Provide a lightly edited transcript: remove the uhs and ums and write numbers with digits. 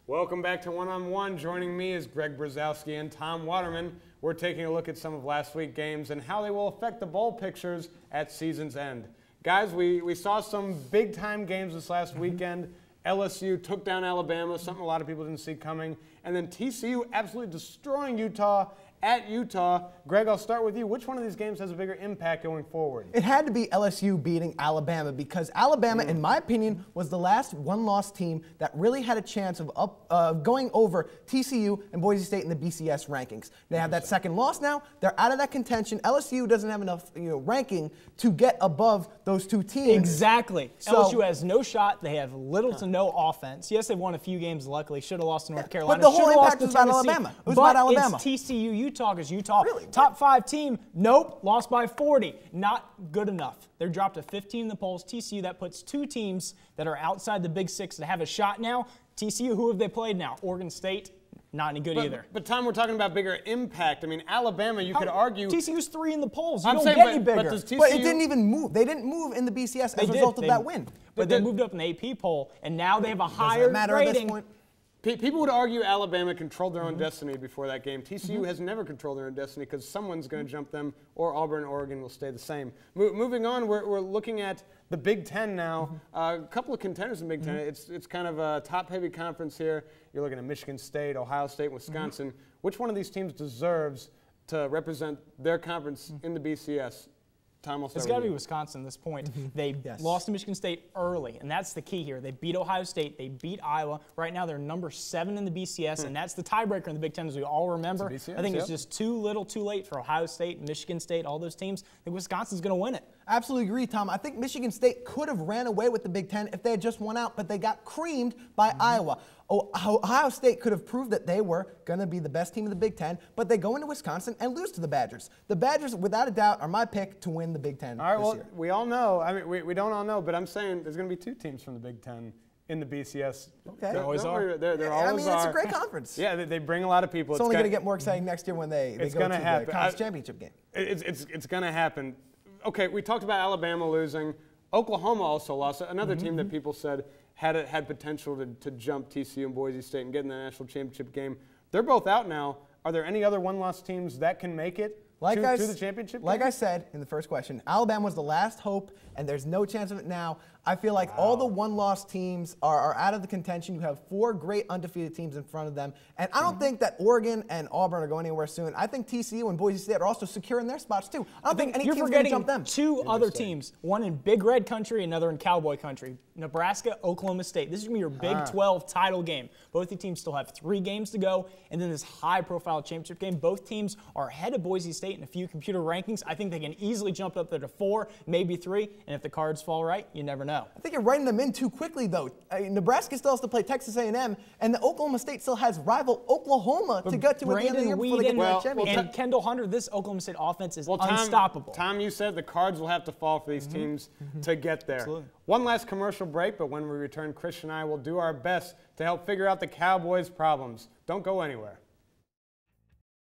Welcome back to One on One. Joining me is Greg Brzezowski and Tom Waterman. We're taking a look at some of last week's games and how they will affect the bowl pictures at season's end. Guys, we saw some big-time games this last weekend. LSU took down Alabama, something a lot of people didn't see coming. And then TCU absolutely destroying Utah at Utah. Greg, I'll start with you. Which one of these games has a bigger impact going forward? It had to be LSU beating Alabama because Alabama, in my opinion, was the last one-loss team that really had a chance of going over TCU and Boise State in the BCS rankings. They have that second loss now. They're out of that contention. LSU doesn't have enough ranking to get above those two teams. Exactly. So, LSU has no shot. They have little to no offense. Yes, they've won a few games, luckily. Should have lost to North Carolina. But the whole impact was about Alabama. It was about Alabama. It's TCU, Utah, because Utah, really? top 5 team, nope, lost by 40. Not good enough. They're dropped to 15 in the polls. TCU, that puts 2 teams that are outside the Big Six that have a shot now. TCU, who have they played now? Oregon State, not any good either. But Tom, we're talking about bigger impact. I mean, Alabama, you could argue. TCU's 3 in the polls. You I'm don't saying, get any bigger. But it didn't even move. They didn't move in the BCS as a result of that win. But they moved up in the AP poll, and now they have a higher matter rating. At this point? People would argue Alabama controlled their own destiny before that game. TCU has never controlled their own destiny because someone's going to jump them, or Auburn and Oregon will stay the same. Moving on, we're looking at the Big Ten now. A couple of contenders in the Big Ten. It's kind of a top-heavy conference here. You're looking at Michigan State, Ohio State, and Wisconsin. Which one of these teams deserves to represent their conference in the BCS? Tom, it's got to be Wisconsin at this point. They lost to Michigan State early, and that's the key here. They beat Ohio State. They beat Iowa. Right now, they're number 7 in the BCS, and that's the tiebreaker in the Big Ten, as we all remember. BCS, I think it's just too little, too late for Ohio State, Michigan State, all those teams. I think Wisconsin's going to win it. Absolutely agree, Tom. I think Michigan State could have ran away with the Big Ten if they had just won out, but they got creamed by Iowa. Ohio State could have proved that they were going to be the best team in the Big Ten, but they go into Wisconsin and lose to the Badgers. The Badgers, without a doubt, are my pick to win the Big Ten all right, this year. We all know. I mean, we don't all know, but I'm saying there's going to be 2 teams from the Big Ten in the BCS. Okay. There always are. There always are. It's a great conference. Yeah, they bring a lot of people. It's only going to get more exciting next year when they go to the conference championship game. It's going to happen. Okay, we talked about Alabama losing. Oklahoma also lost. Another team that people said had potential to jump TCU and Boise State and get in the national championship game. They're both out now. Are there any other one-loss teams that can make it to the championship game? Like I said in the first question, Alabama was the last hope, and there's no chance of it now. I feel like all the one-loss teams are out of the contention. You have 4 great undefeated teams in front of them. And I don't think that Oregon and Auburn are going anywhere soon. I think TCU and Boise State are also secure in their spots, too. I don't think any you're team's going to forgetting jump them. 2 other teams, one in Big Red Country, another in Cowboy Country. Nebraska, Oklahoma State. This is going to be your Big 12 title game. Both the teams still have 3 games to go, and then this high-profile championship game. Both teams are ahead of Boise State in a few computer rankings. I think they can easily jump up there to 4, maybe 3, and if the cards fall right, you never know. I think you're writing them in too quickly, though. Nebraska still has to play Texas A&M, and the Oklahoma State still has rival Oklahoma to get to at the end of the year before they get to that championship. And Kendall Hunter, this Oklahoma State offense is unstoppable. Tom, you said the cards will have to fall for these teams to get there. Absolutely. One last commercial break, but when we return, Chris and I will do our best to help figure out the Cowboys' problems. Don't go anywhere.